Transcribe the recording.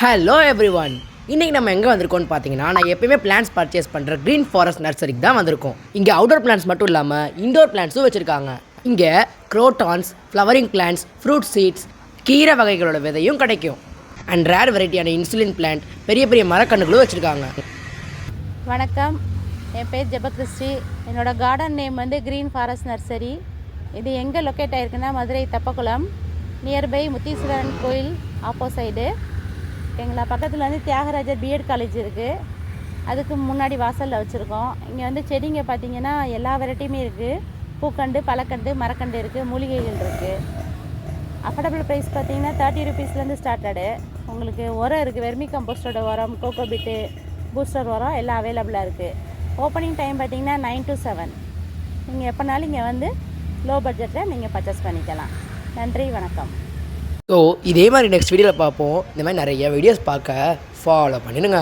Hello everyone. இன்றைக்கி நம்ம எங்கே வந்திருக்கோம்னு பார்த்தீங்கன்னா, நான் எப்பயுமே பிளான்ஸ் பர்ச்சேஸ் பண்ணுற க்ரீன் ஃபாரஸ்ட் நர்சரிக்கு தான் வந்திருக்கோம். இங்கே அவுட்டோர் பிளான்ஸ் மட்டும் இல்லாமல் இண்டோர் பிளான்ஸும் வச்சுருக்காங்க. இங்கே க்ரோட்டான்ஸ், ஃப்ளவரிங் பிளான்ஸ், ஃப்ரூட் சீட்ஸ், கீரை வகைகளோட விதையும் கிடைக்கும். அண்ட் ரேர் வெரைட்டியான இன்சுலின் பிளான்ட், பெரிய பெரிய மரக்கன்றுகளும் வச்சுருக்காங்க. வணக்கம், என் பேர் ஜெபகிறிஸ்டி. என்னோடய கார்டன் நேம் வந்து க்ரீன் ஃபாரஸ்ட் நர்சரி. இது எங்கே லொக்கேட் ஆகிருக்குன்னா மதுரை தப்பக்குளம், நியர்பை முத்தீஸ்வரன் கோயில் ஆப்போசைடு. எங்களை பக்கத்தில் வந்து தியாகராஜர் பிஎட் காலேஜ் இருக்குது, அதுக்கு முன்னாடி வாசலில் வச்சுருக்கோம். இங்கே வந்து செடிங்க பார்த்திங்கன்னா எல்லா வெரைட்டியுமே இருக்குது. பூக்கண்டு, பழக்கண்டு, மரக்கண்டு இருக்குது, மூலிகைகள் இருக்குது. அஃபோர்டபுள் ப்ரைஸ் பார்த்திங்கன்னா 30 ருபீஸ்லேருந்து ஸ்டார்டடு. உங்களுக்கு உரம் இருக்குது, வெர்மி கம்போஸ்டோட உரம், கோகோபிட்டு, பூஸ்டர் உரம் எல்லாம் அவைலபிளாக இருக்குது. ஓப்பனிங் டைம் பார்த்திங்கன்னா 9 to 7. நீங்கள் எப்போனாலும் இங்கே வந்து லோ பட்ஜெட்டில் நீங்கள் பர்ச்சேஸ் பண்ணிக்கலாம். நன்றி, வணக்கம். ஸோ இதே மாதிரி நெக்ஸ்ட் வீடியோவில் பார்ப்போம். இந்த மாதிரி நிறைய வீடியோஸ் பார்க்க ஃபாலோ பண்ணிடுங்க.